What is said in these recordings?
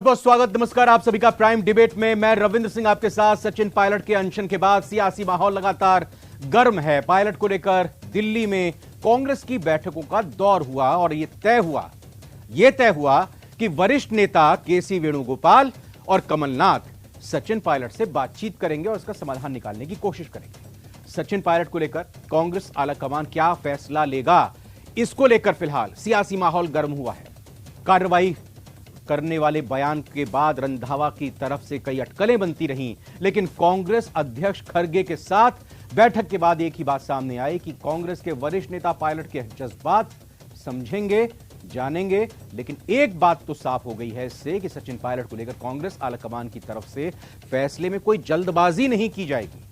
बहुत स्वागत, नमस्कार आप सभी का प्राइम डिबेट में। मैं रविंद्र सिंह आपके साथ। सचिन पायलट के अनशन के बाद सियासी माहौल लगातार गर्म है। पायलट को लेकर दिल्ली में कांग्रेस की बैठकों का दौर हुआ और यह तय हुआ कि वरिष्ठ नेता केसी वेणुगोपाल और कमलनाथ सचिन पायलट से बातचीत करेंगे और इसका समाधान निकालने की कोशिश करेंगे। सचिन पायलट को लेकर कांग्रेस आलाकमान क्या फैसला लेगा, इसको लेकर फिलहाल सियासी माहौल गर्म हुआ है। कार्रवाई करने वाले बयान के बाद रंधावा की तरफ से कई अटकलें बनती रहीं, लेकिन कांग्रेस अध्यक्ष खड़गे के साथ बैठक के बाद एक ही बात सामने आई कि कांग्रेस के वरिष्ठ नेता पायलट के जज्बात समझेंगे, जानेंगे। लेकिन एक बात तो साफ हो गई है इससे कि सचिन पायलट को लेकर कांग्रेस आलाकमान की तरफ से फैसले में कोई जल्दबाजी नहीं की जाएगी।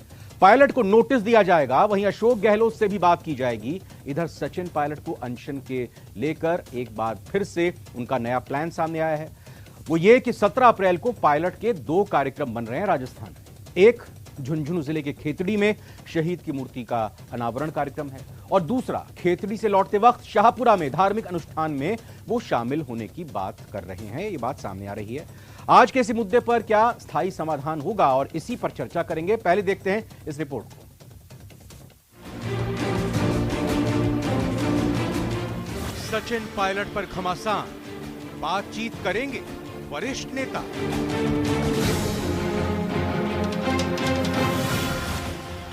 पायलट को नोटिस दिया जाएगा, वहीं अशोक गहलोत से भी बात की जाएगी। इधर सचिन पायलट को अनशन के लेकर एक बार फिर से उनका नया प्लान सामने आया है। वो ये कि 17 अप्रैल को पायलट के 2 कार्यक्रम बन रहे हैं राजस्थान में। एक झुंझुनू जिले के खेतड़ी में शहीद की मूर्ति का अनावरण कार्यक्रम है और दूसरा खेतड़ी से लौटते वक्त शाहपुरा में धार्मिक अनुष्ठान में वो शामिल होने की बात कर रहे हैं। ये बात सामने आ रही है। आज के इसी मुद्दे पर क्या स्थायी समाधान होगा और इसी पर चर्चा करेंगे। पहले देखते हैं इस रिपोर्ट को। सचिन पायलट पर घमासान, बातचीत करेंगे वरिष्ठ नेता।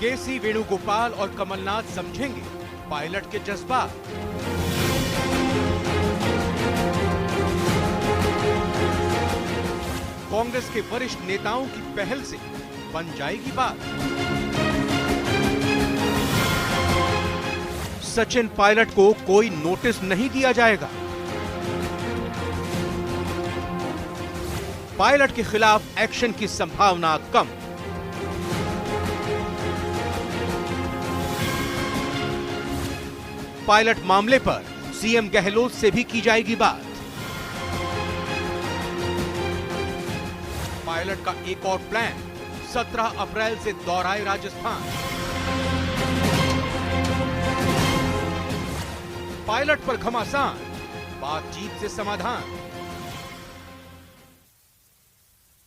केसी वेणुगोपाल और कमलनाथ समझेंगे पायलट के जज्बात। कांग्रेस के वरिष्ठ नेताओं की पहल से बन जाएगी बात। सचिन पायलट को कोई नोटिस नहीं दिया जाएगा। पायलट के खिलाफ एक्शन की संभावना कम। पायलट मामले पर सीएम गहलोत से भी की जाएगी बात। पायलट का एक और प्लान, 17 अप्रैल से दौराए राजस्थान। पायलट पर घमासान, बातचीत से समाधान।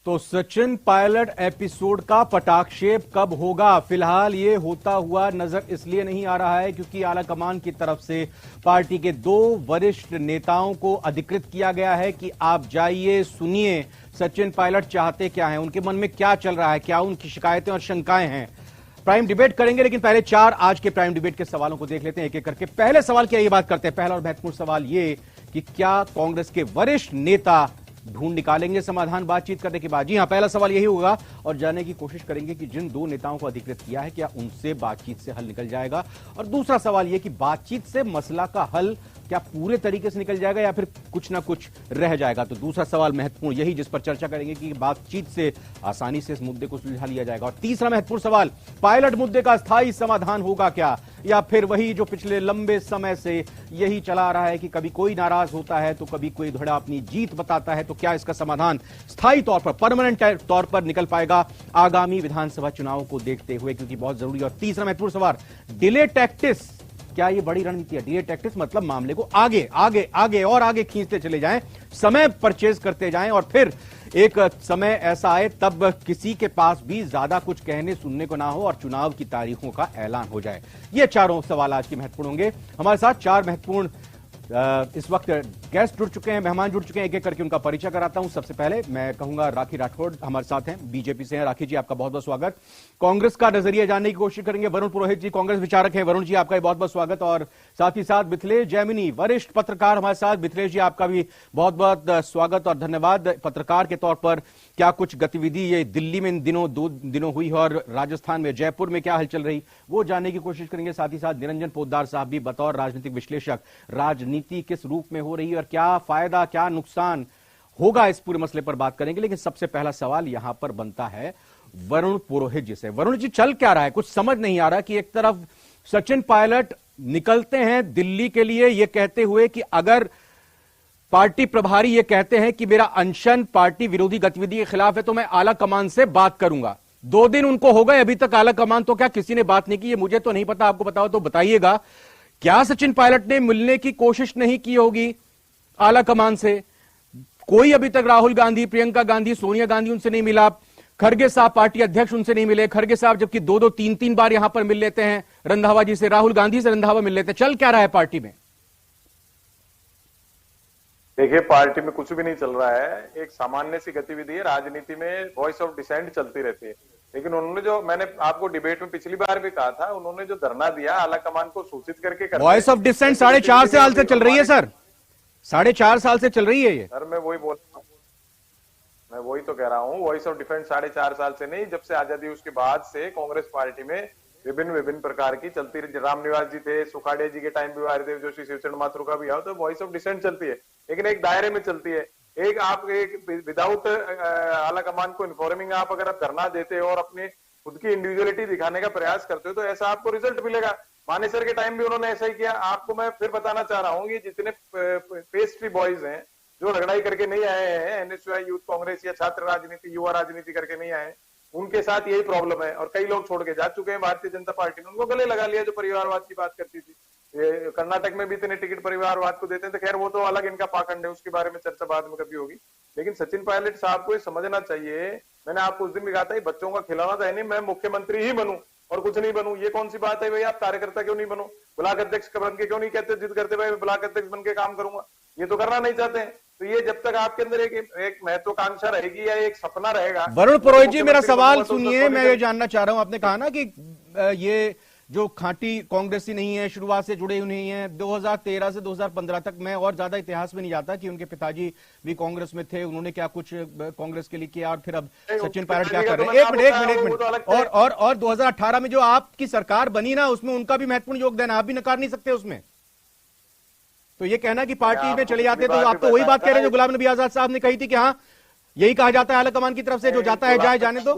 तो सचिन पायलट एपिसोड का पटाक्षेप कब होगा? फिलहाल ये होता हुआ नजर इसलिए नहीं आ रहा है क्योंकि आलाकमान की तरफ से पार्टी के 2 वरिष्ठ नेताओं को अधिकृत किया गया है कि आप जाइए, सुनिए सचिन पायलट चाहते क्या हैं, उनके मन में क्या चल रहा है, क्या उनकी शिकायतें और शंकाएं हैं। प्राइम डिबेट करेंगे, लेकिन पहले 4 आज के प्राइम डिबेट के सवालों को देख लेते हैं एक एक करके। पहले सवाल क्या, ये बात करते हैं। पहला और महत्वपूर्ण सवाल ये कि क्या कांग्रेस के वरिष्ठ नेता ढूंढ निकालेंगे समाधान बातचीत करने के बाद? जी हां, पहला सवाल यही होगा और जानने की कोशिश करेंगे कि जिन 2 नेताओं को अधिकृत किया है क्या उनसे बातचीत से हल निकल जाएगा। और दूसरा सवाल यह कि बातचीत से मसला का हल क्या पूरे तरीके से निकल जाएगा या फिर कुछ ना कुछ रह जाएगा। तो दूसरा सवाल महत्वपूर्ण यही, जिस पर चर्चा करेंगे कि बातचीत से आसानी से इस मुद्दे को सुलझा लिया जाएगा। और तीसरा महत्वपूर्ण सवाल, पायलट मुद्दे का स्थायी समाधान होगा क्या, या फिर वही जो पिछले लंबे समय से यही चला रहा है कि कभी कोई नाराज होता है तो कभी कोई धड़ा अपनी जीत बताता है। तो क्या इसका समाधान स्थायी तौर पर, परमानेंट तौर पर निकल पाएगा आगामी विधानसभा चुनाव को देखते हुए, क्योंकि बहुत जरूरी। और तीसरा महत्वपूर्ण सवाल, डिले टैक्टिस, क्या ये बड़ी रणनीति है? डिले टैक्टिस मतलब मामले को आगे आगे आगे और आगे खींचते चले जाएं, समय परचेज करते जाएं और फिर एक समय ऐसा आए तब किसी के पास भी ज्यादा कुछ कहने सुनने को ना हो और चुनाव की तारीखों का ऐलान हो जाए। ये चारों सवाल आज के महत्वपूर्ण होंगे। हमारे साथ 4 महत्वपूर्ण इस वक्त गेस्ट जुड़ चुके हैं, मेहमान जुड़ चुके हैं। एक एक करके उनका परिचय कराता हूं। सबसे पहले मैं कहूंगा राखी राठौड़ हमारे साथ हैं, बीजेपी से हैं। राखी जी, आपका बहुत बहुत स्वागत। कांग्रेस का नजरिया जानने की कोशिश करेंगे वरुण पुरोहित जी, कांग्रेस विचारक हैं। वरुण जी, आपका भी बहुत बहुत स्वागत। और साथ ही साथ मिथिलेश जैमिनी, वरिष्ठ पत्रकार हमारे साथ। मिथिलेश जी, आपका भी बहुत बहुत स्वागत और धन्यवाद। पत्रकार के तौर पर क्या कुछ गतिविधि ये दिल्ली में इन दिनों 2 दिनों हुई है और राजस्थान में, जयपुर में क्या हलचल रही, वो जानने की कोशिश करेंगे। साथ ही साथ निरंजन पोद्दार साहब भी बतौर राजनीतिक विश्लेषक, राजनीति किस रूप में हो रही है और क्या फायदा क्या नुकसान होगा, इस पूरे मसले पर बात करेंगे। लेकिन सबसे पहला सवाल यहां पर बनता है वरुण पुरोहित जी से। वरुण जी, चल क्या रहा है? कुछ समझ नहीं आ रहा कि एक तरफ सचिन पायलट निकलते हैं दिल्ली के लिए ये कहते हुए कि अगर पार्टी प्रभारी ये कहते हैं कि मेरा अनशन पार्टी विरोधी गतिविधि के खिलाफ है तो मैं आला कमान से बात करूंगा। 2 दिन उनको हो गए, अभी तक आला कमान तो क्या किसी ने बात नहीं की? ये मुझे तो नहीं पता, आपको पता हो तो बताइएगा। क्या सचिन पायलट ने मिलने की कोशिश नहीं की होगी आला कमान से? कोई अभी तक राहुल गांधी, प्रियंका गांधी, सोनिया गांधी उनसे नहीं मिला। खड़गे साहब पार्टी अध्यक्ष उनसे नहीं मिले। खड़गे साहब जबकि 2-2, 3-3 बार यहां पर मिल लेते हैं रंधावा जी से, राहुल गांधी से रंधावा मिल लेते हैं। चल क्या रहा है पार्टी में? देखिए, पार्टी में कुछ भी नहीं चल रहा है। एक सामान्य सी गतिविधि है। राजनीति में वॉइस ऑफ डिसेंट चलती रहती है, लेकिन उन्होंने जो, मैंने आपको डिबेट में पिछली बार भी कहा था, उन्होंने जो धरना दिया आला कमान को सूचित करके वॉइस ऑफ डिसेंट 4.5 साल से चल रही है सर, 4.5 साल से चल रही है ये। सर मैं वही तो कह रहा हूँ, वॉइस ऑफ डिफेंस 4.5 साल से नहीं, जब से आजादी उसके बाद से कांग्रेस पार्टी में विभिन्न प्रकार की चलती रही। रामनिवास जी थे, सुखाड़िया जी के टाइम भी हरिदेव जोशी, शिवचंद्र माथुर का भी आओ तो वॉइस ऑफ डिसेंट चलती है, लेकिन एक दायरे में चलती है। आप विदाउट आला कमान को इन्फॉर्मिंग आप अगर आप धरना देते हो और अपनी खुद की इंडिविजुअलिटी दिखाने का प्रयास करते हो तो ऐसा आपको रिजल्ट मिलेगा। मानेसर के टाइम भी उन्होंने ऐसा ही किया। आपको मैं फिर बताना चाह रहा हूँ, ये जितने पेस्ट्री बॉयज हैं जो लड़ाई करके नहीं आए हैं, एनएसयूआई यूथ कांग्रेस या छात्र राजनीति, युवा राजनीति करके नहीं आए, उनके साथ यही प्रॉब्लम है। और कई लोग छोड़ के जा चुके हैं भारतीय जनता पार्टी ने, उनको गले लगा लिया जो परिवारवाद की बात करती थी। ये कर्नाटक में भी इतने टिकट परिवारवाद को देते हैं, तो खैर वो तो अलग इनका पाखंड है, उसके बारे में चर्चा बाद में कभी होगी। लेकिन सचिन पायलट साहब को ये समझना चाहिए, मैंने आपको उस दिन भी कहा था, बच्चों का खिलौना तो है नहीं, मैं मुख्यमंत्री ही बनूं और कुछ नहीं बनूं, ये कौन सी बात है भाई? आप कार्यकर्ता क्यों नहीं बनो? ब्लॉक अध्यक्ष बन के क्यों नहीं कहते, जिद करते भाई मैं ब्लॉक अध्यक्ष बन के काम करूंगा? ये तो करना नहीं चाहते हैं। तो ये जब तक आपके अंदर एक महत्वाकांक्षा रहेगी या एक सपना रहेगा। वरुण पुरोहित जी, मेरा सवाल सुनिए, मैं ये जानना चाह रहा हूं, आपने कहा ना कि ये जो खांटी कांग्रेसी नहीं है, शुरुआत से जुड़े हुए नहीं है, 2013 से 2015 तक, मैं और ज्यादा इतिहास में नहीं जाता कि उनके पिताजी भी कांग्रेस में थे, उन्होंने क्या कुछ कांग्रेस के लिए किया और फिर अब सचिन पायलट क्या कर रहे हैं। एक मिनट। और 2018 में जो आपकी सरकार बनी ना, उसमें उनका भी महत्वपूर्ण योगदान, आप भी नकार नहीं सकते उसमें। तो ये कहना कि पार्टी में चले जाते, तो आप तो वही बात कह रहे हैं जो गुलाम नबी आजाद साहब ने कही थी कि हाँ यही कहा जाता है आला कमान की तरफ से, जो जाता है जाए, जाने दो।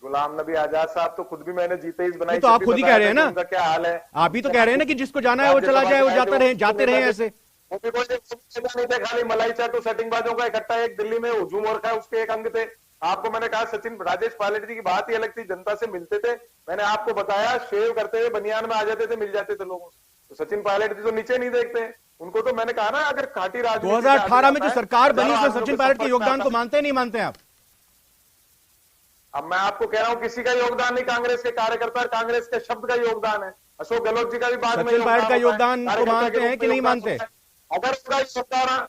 गुलाम नबी आजाद साहब तो खुद भी मैंने जीते ही बनाई, तो आप खुद ही कह रहे हैं ना, उनका क्या हाल है? आप भी तो कह रहे हैं ना कि जिसको जाना है वो चला जाए, वो जाते रहे ऐसे। नहीं थे, खाली मलाई चाटू सेटिंगबाजों का इकट्ठा एक दिल्ली में हुजूम और रखा, उसके एक अंग थे। आपको मैंने कहा सचिन, राजेश पायलट जी की बात ही अलग थी, जनता से मिलते थे। मैंने आपको बताया, शेव करते हुए बनियान में आ जाते थे, मिल जाते थे लोगों से। तो सचिन पायलट जी तो नीचे नहीं देखते, उनको तो मैंने कहा ना, अगर खाटी राजनीति 2018 में जो सरकार बनी उसमें सचिन पायलट के योगदान को मानते नहीं मानते आप? अब मैं आपको कह रहा हूं, किसी का योगदान नहीं, कांग्रेस के कार्यकर्ता और कांग्रेस के शब्द का योगदान है। अशोक गहलोत जी का भी बाद में सचिन पायलट का योगदान को मानते हैं कि नहीं मानते? अगर उसका योगदान,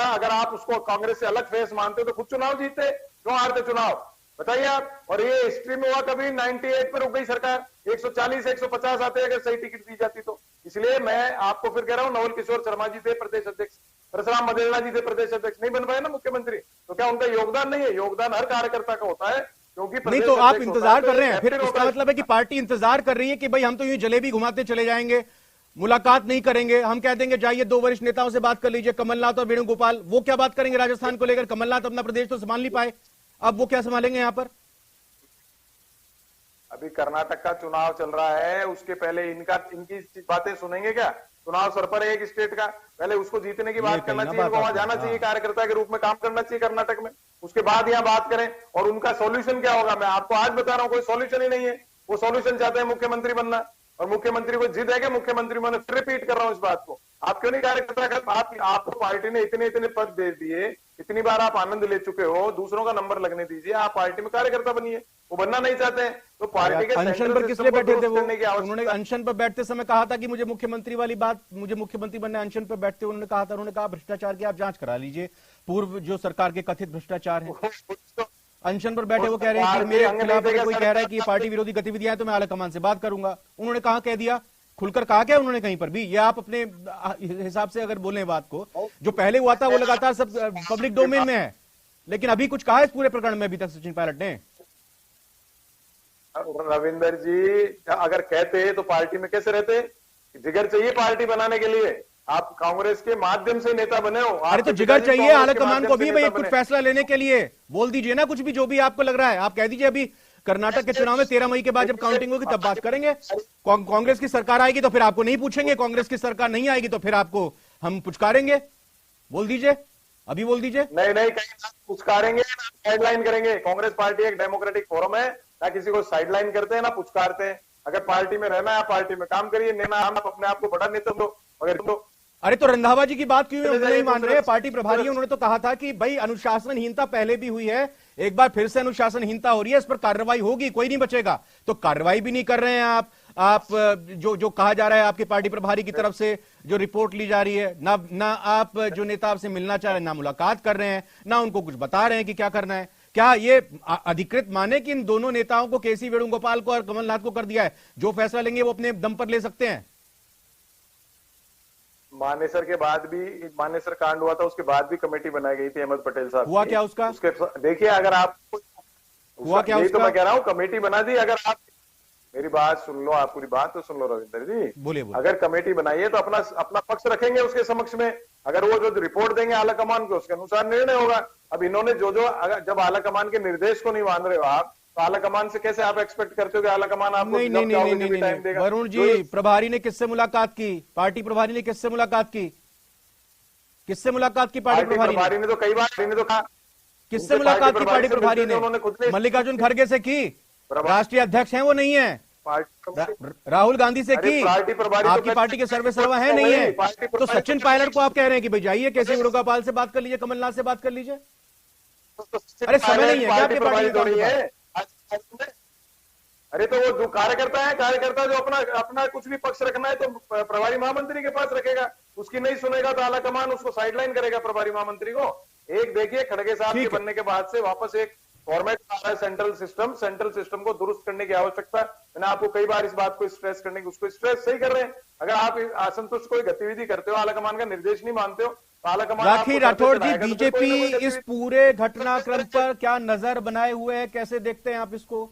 अगर आप उसको कांग्रेस से अलग फेस मानते हो तो खुद चुनाव जीतते, क्यों हारते चुनाव? बताइए आप। और ये हिस्ट्री में हुआ कभी 98 पर रुक गई सरकार, 140 150 आते अगर सही टिकट दी जाती तो। इसलिए मैं आपको फिर कह रहा हूं, नवल किशोर शर्मा जी थे प्रदेश अध्यक्ष, परशुराम मदेरणा जी थे प्रदेश अध्यक्ष, नहीं बन पाए ना मुख्यमंत्री, तो क्या उनका योगदान नहीं है? योगदान हर कार्यकर्ता का होता है, क्योंकि नहीं तो आप इंतजार कर रहे हैं, फिर इसका मतलब है कि पार्टी इंतजार कर रही है कि भाई हम तो यूं जलेबी घुमाते चले जाएंगे, मुलाकात नहीं करेंगे, हम कह देंगे जाइए 2 वरिष्ठ नेताओं से बात कर लीजिए, कमलनाथ और वेणुगोपाल, वो क्या बात करेंगे राजस्थान को लेकर? कमलनाथ अपना प्रदेश तो संभाल नहीं पाए, अब वो क्या संभालेंगे यहां पर? अभी कर्नाटक का चुनाव चल रहा है, उसके पहले इनकी बातें सुनेंगे क्या? चुनाव सर पर है एक स्टेट का, पहले उसको जीतने की बात करना चाहिए, इनको वहां जाना चाहिए, कार्यकर्ता के रूप में काम करना चाहिए कर्नाटक में, उसके बाद यहाँ बात करें। और उनका सॉल्यूशन क्या होगा, मैं आपको आज बता रहा हूं, कोई सॉल्यूशन ही नहीं है। वो सॉल्यूशन चाहते हैं मुख्यमंत्री बनना, और मुख्यमंत्री को जिद है कि मुख्यमंत्री, मैंने फिर रिपीट कर रहा हूं इस बात को, आप क्यों नहीं कार्यकर्ता कर? आपको पार्टी ने इतने पद दे दिए, इतनी बार आप आनंद ले चुके हो, दूसरों का नंबर लगने दीजिए, आप पार्टी में कार्यकर्ता बनिए। वो बनना नहीं चाहते हैं तो पार्टी के अनशन पर किस लिए बैठे थे वो? उन्होंने अनशन पर बैठते समय कहा था कि मुझे मुख्यमंत्री वाली बात, मुझे मुख्यमंत्री बनना। अनशन पर बैठते उन्होंने कहा भ्रष्टाचार की आप जांच करा लीजिए, पूर्व जो सरकार के कथित भ्रष्टाचार है। अनशन पर बैठे वो कह रहे हैं कि मेरे खिलाफ अगर कोई कह रहा है कि पार्टी विरोधी गतिविधियां हैं तो मैं आलाकमान से बात करूंगा। उन्होंने कहा, कह दिया, खुलकर कहा क्या उन्होंने कहीं पर भी? ये आप अपने हिसाब से अगर बोलें बात को, जो पहले हुआ था वो लगातार सब पब्लिक डोमेन में है, लेकिन अभी कुछ कहा है इस पूरे प्रकरण में अभी तक सचिन पायलट ने? रविंदर जी, अगर कहते तो पार्टी में कैसे रहते? जिगर चाहिए पार्टी बनाने के लिए, आप कांग्रेस के माध्यम से नेता बने हो। अरे तो जिगर चाहिए आलाकमान को भी भाई कुछ फैसला लेने के लिए, बोल दीजिए ना कुछ भी, जो भी आपको लग रहा है आप कह दीजिए। अभी कर्नाटक के चुनाव में 13 मई के बाद जब काउंटिंग होगी तब बात करेंगे। कांग्रेस की सरकार आएगी तो फिर आपको नहीं पूछेंगे, कांग्रेस की सरकार नहीं आएगी तो फिर आपको हम पुचकारेंगे। बोल दीजिए, अभी बोल दीजिए। नहीं कहीं पुचकारेंगे ना साइडलाइन करेंगे। कांग्रेस पार्टी एक डेमोक्रेटिक फोरम है, ना किसी को साइडलाइन करते हैं ना पुचकारते हैं। अगर पार्टी में रहना है, पार्टी में काम करिए, नेना हम अपने आप को बड़ा नेता दो। अगर अरे तो रंधावा जी की बात क्यों नहीं मान रहे? पार्टी प्रभारी हैं, उन्होंने तो कहा था कि भाई अनुशासनहीनता पहले भी हुई है, एक बार फिर से अनुशासनहीनता हो रही है, इस पर कार्रवाई होगी, कोई नहीं बचेगा। तो कार्रवाई भी नहीं कर रहे हैं आप जो कहा जा रहा है आपके पार्टी प्रभारी की तरफ से, जो रिपोर्ट ली जा रही है, ना आप जो नेता आपसे मिलना चाह रहे हैं, ना मुलाकात कर रहे हैं, ना उनको कुछ बता रहे हैं कि क्या करना है। क्या ये अधिकृत माने कि इन दोनों नेताओं को, केसी वेणुगोपाल को और कमलनाथ को कर दिया है, जो फैसला लेंगे वो अपने दम पर ले सकते हैं? मानेसर के बाद भी, मानेसर कांड हुआ था उसके बाद भी कमेटी बनाई गई थी अहमद पटेल साहब हुआ की। क्या उसका? उसके देखिए, अगर आप हुआ क्या यही उसका? तो मैं कह रहा हूं, कमेटी बना दी। अगर आप मेरी बात सुन लो, आप पूरी बात तो सुन लो रविंदर जी। बोलिए। अगर कमेटी बनाई है तो अपना पक्ष रखेंगे उसके समक्ष में। अगर वो जो रिपोर्ट देंगे आला कमान को, उसके अनुसार निर्णय होगा। अब इन्होंने अगर जब आला कमान के निर्देश को नहीं मान रहे हो आप, तो आला कमान से कैसे आप एक्सपेक्ट करते हो कि आला कमान आपको नहीं टाइम देगा? वरुण जी, प्रभारी ने किससे मुलाकात की? पार्टी प्रभारी ने किससे मुलाकात की? किससे मुलाकात की पार्टी प्रभारी ने? तो कई बार कहा। किससे मुलाकात की पार्टी प्रभारी ने? मल्लिकार्जुन खड़गे से की? राष्ट्रीय अध्यक्ष हैं वो, नहीं है? राहुल गांधी से की? आपकी पार्टी के सर्वे सर्वा है, नहीं है? तो सचिन पायलट को आप कह रहे हैं कि भाई जाइए, केसी वेणुगोपाल से बात कर लीजिए, कमलनाथ से बात कर लीजिए। अरे समय नहीं है क्या आपकी पार्टी के? अरे तो वो जो कार्यकर्ता जो अपना कुछ भी पक्ष रखना है तो प्रभारी महामंत्री के पास रखेगा। उसकी नहीं सुनेगा तो आला कमान उसको साइडलाइन करेगा प्रभारी महामंत्री को। एक देखिए, खड़गे साहब के बनने के बाद से वापस एक फॉर्मेट आ रहा है सेंट्रल सिस्टम को दुरुस्त करने की आवश्यकता। मैंने आपको कई बार इस बात को स्ट्रेस करने की, उसको स्ट्रेस सही कर रहे हैं। अगर आप असंतुष्ट कोई गतिविधि करते हो, आला कमान का निर्देश नहीं मानते हो, तो आला कमान राखी राठौड़ जी, बीजेपी इस पूरे घटनाक्रम पर क्या नजर बनाए हुए है, कैसे देखते हैं आप इसको?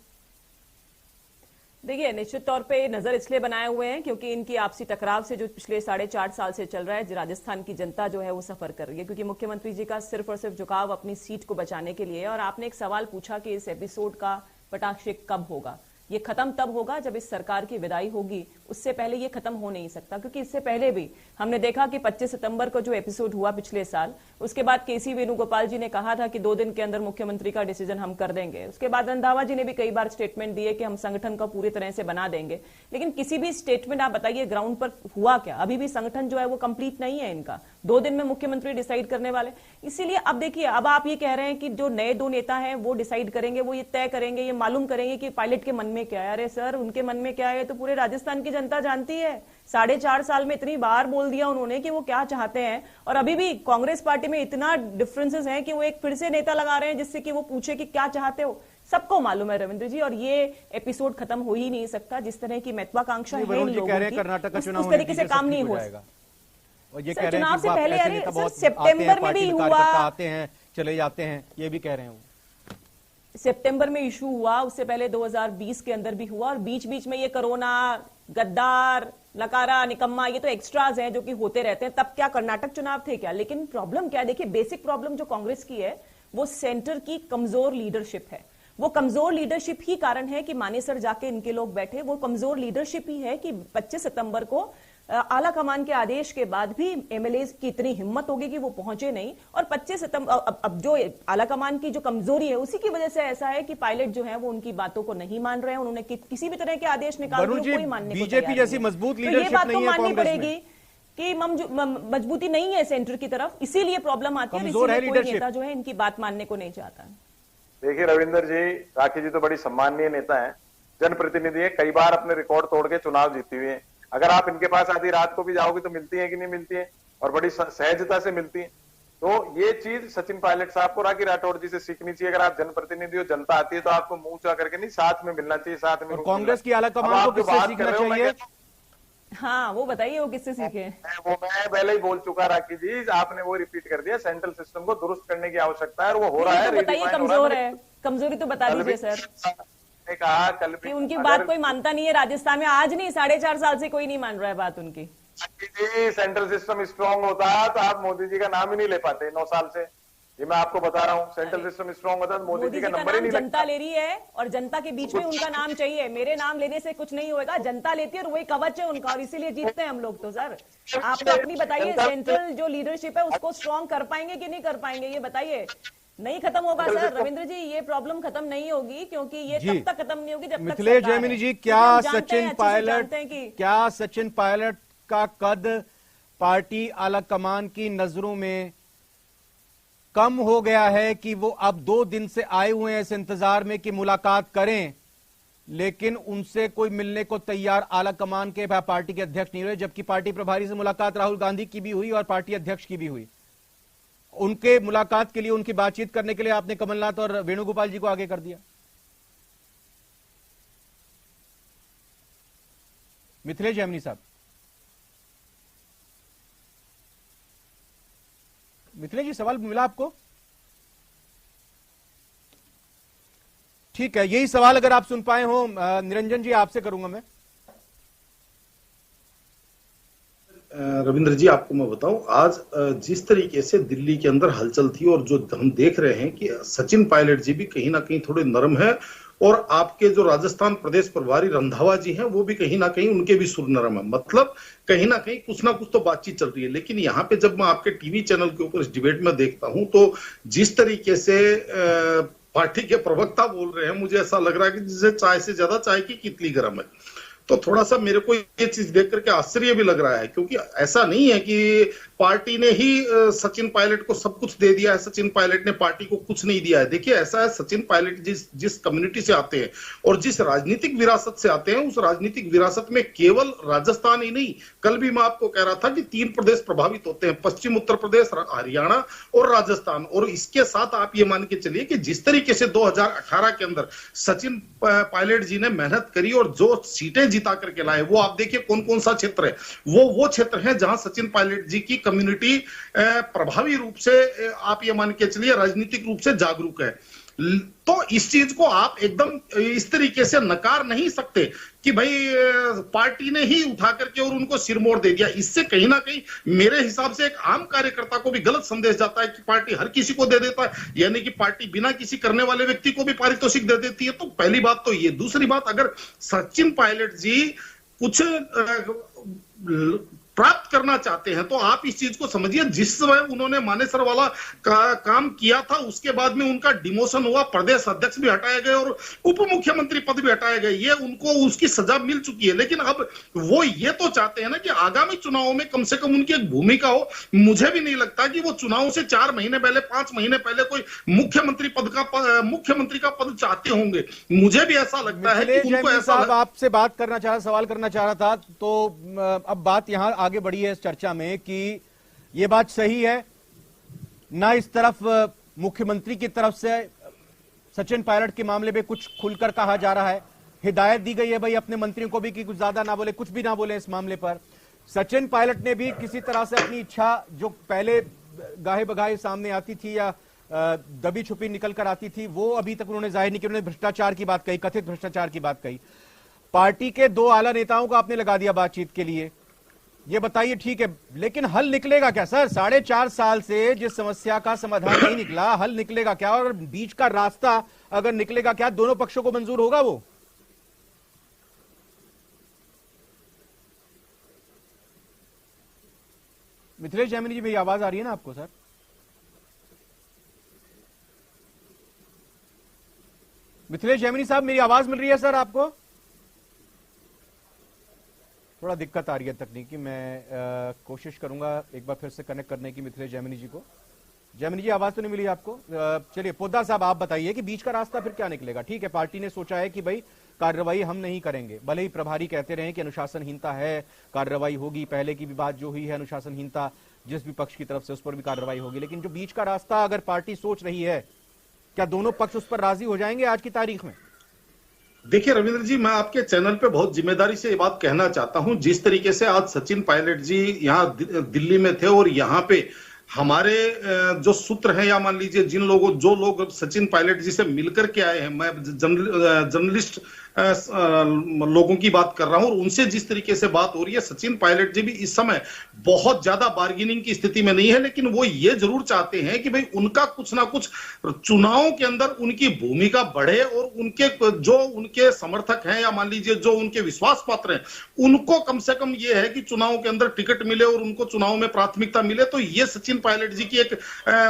देखिए, निश्चित तौर पे नजर इसलिए बनाए हुए हैं क्योंकि इनकी आपसी टकराव से जो पिछले 4.5 साल से चल रहा है, राजस्थान की जनता जो है वो सफर कर रही है, क्योंकि मुख्यमंत्री जी का सिर्फ और सिर्फ झुकाव अपनी सीट को बचाने के लिए। और आपने एक सवाल पूछा कि इस एपिसोड का कटाक्ष कब होगा। ये खत्म तब होगा जब इस सरकार की विदाई होगी, उससे पहले ये खत्म हो नहीं सकता। क्योंकि इससे पहले भी हमने देखा कि 25 सितंबर को जो एपिसोड हुआ पिछले साल, उसके बाद केसी वेणुगोपाल जी ने कहा था कि 2 दिन के अंदर मुख्यमंत्री का डिसीजन हम कर देंगे। उसके बाद रंधावा जी ने भी कई बार स्टेटमेंट दिए कि हम संगठन को पूरी तरह से बना देंगे। लेकिन किसी भी स्टेटमेंट आप बताइए ग्राउंड पर हुआ क्या? अभी भी संगठन जो है वो कंप्लीट नहीं है इनका। 2 दिन में मुख्यमंत्री डिसाइड करने वाले। इसीलिए अब देखिए, अब आप ये कह रहे हैं कि जो नए 2 नेता हैं वो डिसाइड करेंगे, वो ये तय करेंगे, ये मालूम करेंगे कि पायलट के मन में क्या है। अरे सर, उनके मन में क्या है तो पूरे राजस्थान की जनता जानती है। 4.5 साल में इतनी बार बोल दिया उन्होंने कि वो क्या चाहते हैं। और अभी भी कांग्रेस पार्टी में इतना डिफरेंसेस हैं कि वो एक फिर से नेता लगा रहे हैं जिससे कि वो पूछे कि क्या चाहते हो। सबको मालूम है रविंद्र जी, और ये एपिसोड खत्म हो ही नहीं सकता। जिस तरह की महत्वाकांक्षा है इन लोगों की, कर्नाटक का चुनाव उस तरीके से काम नहीं हो सकता। और ये कह रहे हैं चुनाव कि से पहले, ऐसे अरे नेता सर, बहुत सितंबर में भी हुआ, आते हैं चले जाते हैं, ये भी कह रहे हैं। सितंबर में इशू हुआ, उससे पहले 2020 के अंदर भी हुआ, और बीच बीच में ये कोरोना, गद्दार, नकारा, निकम्मा, ये तो एक्स्ट्राज हैं जो कि होते रहते हैं। तब क्या कर्नाटक चुनाव थे क्या? लेकिन प्रॉब्लम क्या है? देखिए, बेसिक प्रॉब्लम जो कांग्रेस की है वो सेंटर की कमजोर लीडरशिप है। वो कमजोर लीडरशिप ही कारण है कि मानेसर जाके इनके लोग बैठे। वो कमजोर लीडरशिप ही है कि 25 सितंबर को आला कमान के आदेश के बाद भी एमएलए की इतनी हिम्मत होगी कि वो पहुंचे नहीं। और 25 सितंबर अब जो आला कमान की जो कमजोरी है उसी की वजह से ऐसा है कि पायलट जो है वो उनकी बातों को नहीं मान रहे हैं। उन्होंने किसी भी तरह के आदेश निकाल दिए, कोई मानने को बीजेपी जैसी मजबूत लीडरशिप ये बात तो नहीं है माननी कांग्रेस पड़ेगी कि मजबूती नहीं है सेंटर की तरफ, इसीलिए प्रॉब्लम आती है। इसीलिए कोई नेता जो है इनकी बात मानने को नहीं चाहता। देखिए रविंदर जी, राखी जी तो बड़ी सम्माननीय नेता है, जनप्रतिनिधि है, कई बार अपने रिकॉर्ड तोड़ के चुनाव जीती हुई है। अगर आप इनके पास आधी रात को भी जाओगे तो मिलती है कि नहीं मिलती है, और बड़ी सहजता से मिलती है। तो ये चीज सचिन पायलट साहब को राखी राठौड़ जी से सीखनी चाहिए। अगर आप जनप्रतिनिधि हो, जनता आती है तो आपको मुंह चा करके नहीं, साथ में मिलना चाहिए, साथ में। कांग्रेस की आला कमान को किससे सीखना चाहिए? हाँ, वो बताइए, वो किससे सीखे? वो मैं पहले ही बोल चुका राखी जी, आपने वो रिपीट कर दिया। सेंट्रल सिस्टम को दुरुस्त करने की आवश्यकता है और वो हो रहा है। तो बताइए, कमजोर है, कमजोरी तो बता दीजिए सर। ने कहा कल भी, उनकी बात कोई मानता नहीं है राजस्थान में, आज नहीं 4.5 साल से कोई नहीं मान रहा है बात उनकी। जी, सेंट्रल सिस्टम स्ट्रांग होता तो आप मोदी जी का नाम ही नहीं ले पाते 9 साल से। ये मैं आपको बता रहा हूँ, सेंट्रल सिस्टम स्ट्रांग होता तो मोदी जी का नंबर ही नहीं लगता। जनता ले रही है और जनता के बीच में उनका नाम चाहिए। मेरे नाम लेने से कुछ नहीं होगा, जनता लेती है और वही कवच है उनका, और इसीलिए जीतते हैं हम लोग। तो सर आप तो अपनी बताइए, सेंट्रल जो लीडरशिप है उसको स्ट्रांग कर पाएंगे कि नहीं कर पाएंगे, ये बताइए। नहीं खत्म होगा सर रविंद्र जी, ये प्रॉब्लम खत्म नहीं होगी, क्योंकि ये तब तक खत्म नहीं होगी जब तक मिथिलेश जैमिनी जी, क्या सचिन पायलट का कद पार्टी आलाकमान की नजरों में कम हो गया है कि वो अब 2 दिन से आए हुए हैं इस इंतजार में कि मुलाकात करें, लेकिन उनसे कोई मिलने को तैयार आलाकमान के पार्टी के अध्यक्ष नहीं हुए, जबकि पार्टी प्रभारी से मुलाकात राहुल गांधी की भी हुई और पार्टी अध्यक्ष की भी हुई। उनके मुलाकात के लिए, उनकी बातचीत करने के लिए आपने कमलनाथ और वेणुगोपाल जी को आगे कर दिया। मिथिलेश जैमिनी साहब, मिथिलेश जी सवाल मिला आपको? ठीक है, यही सवाल अगर आप सुन पाए हो निरंजन जी आपसे करूंगा मैं। रविंद्र जी, आपको मैं बताऊं, आज जिस तरीके से दिल्ली के अंदर हलचल थी और जो हम देख रहे हैं कि सचिन पायलट जी भी कहीं ना कहीं थोड़े नरम है और आपके जो राजस्थान प्रदेश प्रभारी रंधावा जी हैं वो भी कहीं ना कहीं उनके भी सुर नरम है। मतलब कहीं ना कहीं कुछ ना कुछ तो बातचीत चल रही है। लेकिन यहाँ पे जब मैं आपके टीवी चैनल के ऊपर इस डिबेट में देखता हूं तो जिस तरीके से पार्टी के प्रवक्ता बोल रहे हैं, मुझे ऐसा लग रहा है कि जिसे चाय से ज्यादा चाय की कितली गर्म है। तो थोड़ा सा मेरे को ये चीज देख करके आश्चर्य भी लग रहा है, क्योंकि ऐसा नहीं है कि पार्टी ने ही सचिन पायलट को सब कुछ दे दिया है, सचिन पायलट ने पार्टी को कुछ नहीं दिया है। देखिए ऐसा है, सचिन पायलट जिस कम्युनिटी से आते हैं और जिस राजनीतिक विरासत से आते हैं, उस राजनीतिक विरासत में केवल राजस्थान ही नहीं, कल भी मैं आपको कह रहा था कि 3 प्रदेश प्रभावित होते हैं, पश्चिम उत्तर प्रदेश, हरियाणा और राजस्थान। और इसके साथ आप ये मान के चलिए कि जिस तरीके से 2018 के अंदर सचिन पायलट जी ने मेहनत करी और जो सीटें जिता करके लाए, वो आप देखिए कौन कौन सा क्षेत्र है। वो क्षेत्र है जहां सचिन पायलट जी की कम्युनिटी प्रभावी रूप से, आप ये मान के चलिए, राजनीतिक रूप से जागरूक है। तो इस चीज को आप एकदम इस तरीके से नकार नहीं सकते कि भाई पार्टी ने ही उठा करके और उनको सिरमोड़ दे दिया। इससे कहीं ना कहीं मेरे हिसाब से एक आम कार्यकर्ता को भी गलत संदेश जाता है कि पार्टी हर किसी को दे देता है, यानी कि पार्टी बिना किसी करने वाले व्यक्ति को भी पारितोषिक दे देती है। तो पहली बात तो ये। दूसरी बात, अगर सचिन पायलट जी कुछ प्राप्त करना चाहते हैं तो आप इस चीज को समझिए, जिस समय उन्होंने मानेसर वाला काम किया था उसके बाद में उनका डिमोशन हुआ, प्रदेश अध्यक्ष भी हटाए गए और उप मुख्यमंत्री पद भी हटाए गए। ये उनको उसकी सजा मिल चुकी है। लेकिन अब वो ये तो चाहते हैं ना कि आगामी चुनावों में कम से कम उनकी एक भूमिका हो। मुझे भी नहीं लगता कि वो चुनाव से 4 महीने पहले, 5 महीने पहले कोई मुख्यमंत्री का पद चाहते होंगे। मुझे भी ऐसा लगता है कि उनको ऐसा। आपसे बात करना चाह, सवाल करना चाह रहा था, तो अब बात यहां आगे बढ़ी है इस चर्चा में कि यह बात सही है ना, इस तरफ मुख्यमंत्री की तरफ से सचिन पायलट के मामले में कुछ खुलकर कहा जा रहा है, हिदायत दी गई है भाई अपने मंत्रियों को भी कि कुछ ज्यादा ना बोले, कुछ भी ना बोले इस मामले पर। सचिन पायलट ने भी किसी तरह से अपनी इच्छा जो पहले गाहे बगाहे सामने आती थी या दबी छुपी निकल कर आती थी, वो अभी तक उन्होंने जाहिर नहीं की। उन्होंने भ्रष्टाचार की बात कही, कथित भ्रष्टाचार की बात कही। पार्टी के 2 आला नेताओं को आपने लगा दिया बातचीत के लिए। ये बताइए, ठीक है, लेकिन हल निकलेगा क्या सर? 4.5 साल से जिस समस्या का समाधान नहीं निकला, हल निकलेगा क्या? और बीच का रास्ता अगर निकलेगा क्या, दोनों पक्षों को मंजूर होगा वो? मिथिलेश जैमिनी जी, मेरी आवाज आ रही है ना आपको सर? मिथिलेश जैमिनी साहब, मेरी आवाज मिल रही है सर आपको? थोड़ा दिक्कत आ रही है तकनीकी। मैं कोशिश करूंगा एक बार फिर से कनेक्ट करने की मिथिलेश जैमिनी जी को। जैमिनी जी, आवाज तो नहीं मिली आपको? चलिए पोद्दार साहब, आप बताइए कि बीच का रास्ता फिर क्या निकलेगा। ठीक है, पार्टी ने सोचा है कि भाई कार्रवाई हम नहीं करेंगे, भले ही प्रभारी कहते रहे कि अनुशासनहीनता है, कार्रवाई होगी। पहले की भी बात जो हुई है अनुशासनहीनता जिस भी पक्ष की तरफ से, उस पर भी कार्रवाई होगी। लेकिन जो बीच का रास्ता अगर पार्टी सोच रही है, क्या दोनों पक्ष उस पर राजी हो जाएंगे आज की तारीख में? देखिए रविंद्र जी, मैं आपके चैनल पे बहुत जिम्मेदारी से ये बात कहना चाहता हूं। जिस तरीके से आज सचिन पायलट जी यहाँ दिल्ली में थे और यहाँ पे हमारे जो सूत्र हैं, या मान लीजिए जो लोग सचिन पायलट जी से मिलकर के आए हैं, मैं जर्नलिस्ट लोगों की बात कर रहा हूं, और उनसे जिस तरीके से बात हो रही है, सचिन पायलट जी भी इस समय बहुत ज्यादा बार्गेनिंग की स्थिति में नहीं है। लेकिन वो ये जरूर चाहते हैं कि भाई उनका कुछ ना कुछ चुनावों के अंदर उनकी भूमिका बढ़े और उनके समर्थक हैं, या मान लीजिए जो उनके विश्वास पात्र हैं, उनको कम से कम ये है कि चुनावों के अंदर टिकट मिले और उनको चुनाव में प्राथमिकता मिले। तो ये सचिन पायलट जी की एक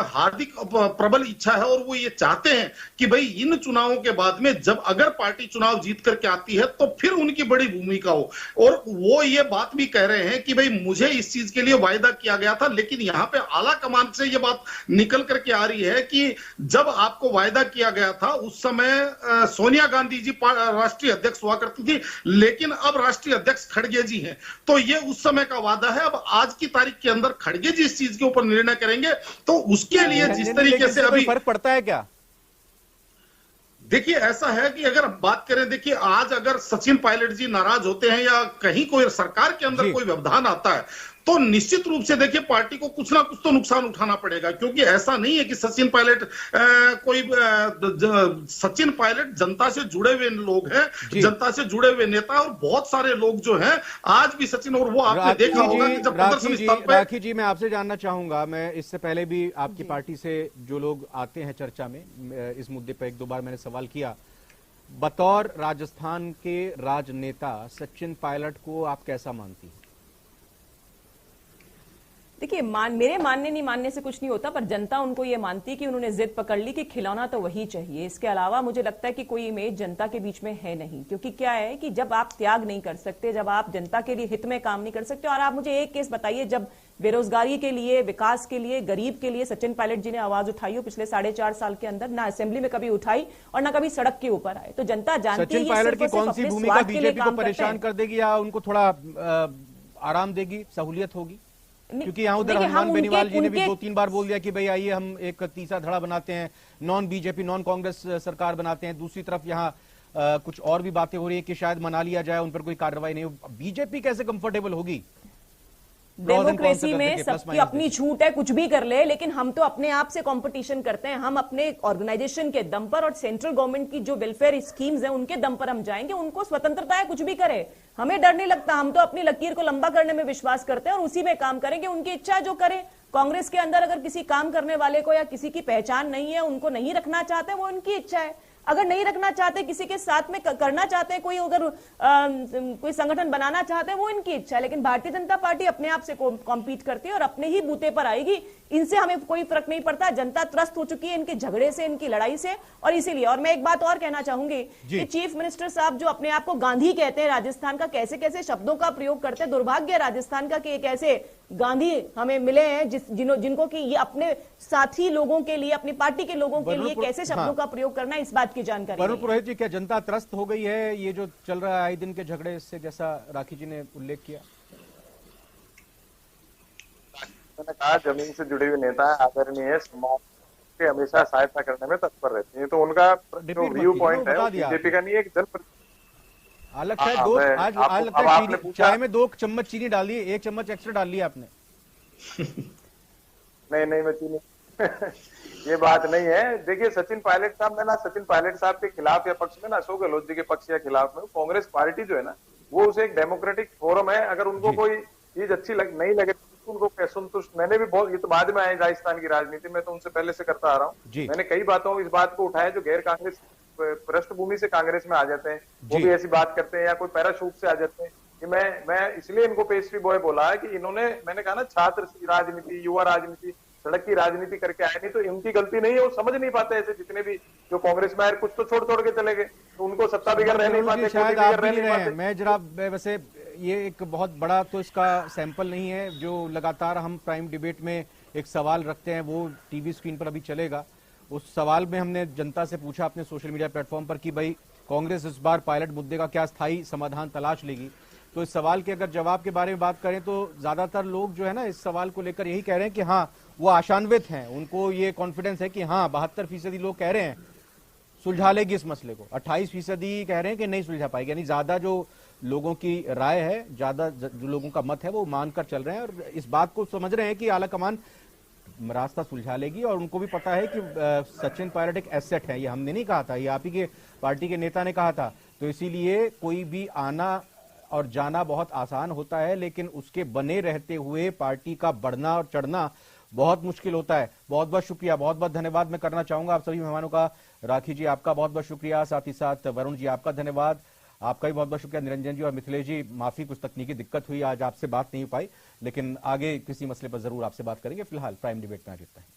हार्दिक प्रबल इच्छा है और वो ये चाहते हैं कि भाई इन चुनावों के बाद में जब अगर पार्टी चुनाव जीत करके आती है तो फिर उनकी बड़ी भूमिका हो। और वो ये बात भी कह रहे हैं कि भाई मुझे इस चीज के लिए वायदा किया गया था, लेकिन यहां पे आला कमान से ये बात निकल करके आ रही है कि जब आपको वायदा किया गया था उस समय सोनिया गांधी जी राष्ट्रीय अध्यक्ष हुआ करती थी, लेकिन अब राष्ट्रीय अध्यक्ष खड़गे जी हैं। तो ये उस समय का वादा है। अब आज की तारीख के अंदर खड़गे जी इस चीज के ऊपर निर्णय करेंगे, तो उसके लिए जिस तरीके से अभी फर्क पड़ता है क्या? देखिए ऐसा है कि अगर हम बात करें, देखिए आज अगर सचिन पायलट जी नाराज होते हैं या कहीं कोई सरकार के अंदर कोई व्यवधान आता है तो निश्चित रूप से देखिए पार्टी को कुछ ना कुछ तो नुकसान उठाना पड़ेगा, क्योंकि ऐसा नहीं है कि सचिन पायलट सचिन पायलट जनता से जुड़े हुए लोग हैं, जनता से जुड़े हुए नेता और बहुत सारे लोग जो हैं आज भी सचिन, और वो आपने देखा होगा कि जब प्रदर्शन स्थल पे। राखी जी, मैं आपसे जानना चाहूंगा, मैं इससे पहले भी आपकी पार्टी से जो लोग आते हैं चर्चा में इस मुद्दे पर एक दो बार मैंने सवाल किया, बतौर राजस्थान के राजनेता सचिन पायलट को आप कैसा मानती हैं? देखिए, मेरे मानने नहीं मानने से कुछ नहीं होता, पर जनता उनको ये मानती है कि उन्होंने जिद पकड़ ली कि खिलौना तो वही चाहिए। इसके अलावा मुझे लगता है कि कोई इमेज जनता के बीच में है नहीं, क्योंकि क्या है कि जब आप त्याग नहीं कर सकते, जब आप जनता के लिए हित में काम नहीं कर सकते। और आप मुझे एक केस बताइए जब बेरोजगारी के लिए, विकास के लिए, गरीब के लिए सचिन पायलट जी ने आवाज उठाई हो पिछले 4.5 साल के अंदर? ना असेंबली में कभी उठाई और ना कभी सड़क के ऊपर आए। तो जनता जानती है सचिन पायलट की कौन सी भूमिका बीजेपी को परेशान कर देगी या उनको थोड़ा आराम देगी, सहूलियत होगी? क्योंकि यहाँ उधर हनुमान बेनीवाल जी ने भी 2-3 बार बोल दिया कि भाई आइए हम एक तीसरा धड़ा बनाते हैं, नॉन बीजेपी नॉन कांग्रेस सरकार बनाते हैं। दूसरी तरफ यहाँ कुछ और भी बातें हो रही है कि शायद मना लिया जाए, उन पर कोई कार्रवाई नहीं हो। बीजेपी कैसे कंफर्टेबल होगी? डेमोक्रेसी में सबकी अपनी छूट है, कुछ भी कर ले, लेकिन हम तो अपने आप से कंपटीशन करते हैं। हम अपने ऑर्गेनाइजेशन के दम पर और सेंट्रल गवर्नमेंट की जो वेलफेयर स्कीम्स हैं उनके दम पर हम जाएंगे। उनको स्वतंत्रता है, कुछ भी करे, हमें डर नहीं लगता। हम तो अपनी लकीर को लंबा करने में विश्वास करते हैं और उसी में काम करेंगे। उनकी इच्छा जो करे। कांग्रेस के अंदर अगर किसी काम करने वाले को या किसी की पहचान नहीं है, उनको नहीं रखना चाहते, वो उनकी इच्छा है। अगर नहीं रखना चाहते, किसी के साथ में करना चाहते हैं, कोई अगर कोई संगठन बनाना चाहते हैं, वो इनकी इच्छा है। लेकिन भारतीय जनता पार्टी अपने आप से कॉम्पीट करती है और अपने ही बूते पर आएगी। इनसे हमें कोई फर्क नहीं पड़ता। जनता त्रस्त हो चुकी है इनके झगड़े से, इनकी लड़ाई से। और इसीलिए, और मैं एक बात और कहना चाहूंगी कि चीफ मिनिस्टर साहब जो अपने आप को गांधी कहते हैं राजस्थान का, कैसे कैसे शब्दों का प्रयोग करते हैं। दुर्भाग्य राजस्थान का कि एक ऐसे गांधी हमें मिले हैं जिनको कि ये अपने साथी लोगों के लिए, अपनी पार्टी के लोगों के लिए कैसे शब्दों का प्रयोग करना है, इस बात की जानकारी। वरुण पुरोहित जी, क्या जनता त्रस्त हो गई है ये जो चल रहा है आए दिन के झगड़े से, जैसा राखी जी ने उल्लेख किया? मैंने कहा जमीन से जुड़े हुए नेता है, आदरणीय है, समाज के हमेशा सहायता करने में तत्पर रहती है। तो उनका जो व्यू पॉइंट है बीजेपी का नहीं है, एक अलग है। दो आज लगता है चाय में 2 चम्मच चीनी डाल दी, 1 चम्मच एक्स्ट्रा डाल लिया आपने। नहीं मैं चीनी ये बात नहीं है। देखिए सचिन पायलट साहब, मैं ना सचिन पायलट साहब के खिलाफ या पक्ष में ना अशोक गहलोत जी के पक्ष या खिलाफ में, कांग्रेस पार्टी जो है ना वो उसे एक डेमोक्रेटिक फोरम है। अगर उनको कोई चीज अच्छी नहीं लगे तो उनको संतुष्ट, मैंने भी बहुत, ये तो बाद में आए राजस्थान की राजनीति में, तो उनसे पहले से करता आ रहा हूँ। मैंने कई बातों इस बात को उठाया जो गैर कांग्रेस पृष्ठभूमि से कांग्रेस में आ जाते हैं, वो भी ऐसी बात करते हैं, या कोई पैराशूट से आ जाते हैं। कि मैं इसलिए इनको पेस्ट्री बॉय बोला है कि इन्होंने, मैंने कहा ना, छात्र राजनीति, युवा राजनीति, सड़क की राजनीति करके आए। नहीं तो इनकी गलती नहीं है, वो समझ नहीं पाते। ऐसे जितने भी जो कांग्रेस में आए, कुछ तो छोड़ के चले गए, तो उनको सत्ता बिगड़ रह नहीं पाते, शायद आप भी नहीं रहे। मैं जरा वैसे ये एक बहुत बड़ा तो इसका सैंपल नहीं है जो लगातार हम प्राइम डिबेट में एक सवाल रखते हैं, वो टीवी स्क्रीन पर अभी चलेगा। उस सवाल में हमने जनता से पूछा अपने सोशल मीडिया प्लेटफॉर्म पर कि भाई कांग्रेस इस बार पायलट मुद्दे का क्या स्थायी समाधान तलाश लेगी। तो इस सवाल के अगर जवाब के बारे में बात करें तो ज्यादातर लोग जो है ना इस सवाल को लेकर यही कह रहे हैं कि हाँ वो आशान्वित हैं, उनको ये कॉन्फिडेंस है कि हाँ 72% लोग कह रहे हैं सुलझा लेगी इस मसले को, 28% कह रहे हैं कि नहीं सुलझा पाएगी। यानी ज्यादा जो लोगों की राय है, ज्यादा जो लोगों का मत है वो मानकर चल रहे हैं और इस बात को समझ रहे हैं कि आलाकमान रास्ता सुलझा लेगी। और उनको भी पता है कि सचिन पायलट एक एसेट है, ये हमने नहीं कहा था, ये आप ही के पार्टी के नेता ने कहा था। तो इसीलिए कोई भी आना और जाना बहुत आसान होता है, लेकिन उसके बने रहते हुए पार्टी का बढ़ना और चढ़ना बहुत मुश्किल होता है। बहुत बहुत शुक्रिया, बहुत बहुत धन्यवाद मैं करना चाहूंगा आप सभी मेहमानों का। राखी जी आपका बहुत बहुत शुक्रिया, साथ ही साथ वरुण जी आपका धन्यवाद, आपका भी बहुत बहुत शुक्रिया। निरंजन जी और मिथिलेश जी, माफी कुछ तकनीकी दिक्कत हुई, आज आपसे बात नहीं हो पाई, लेकिन आगे किसी मसले पर जरूर आपसे बात करेंगे। फिलहाल प्राइम डिबेट में आज इतना ही।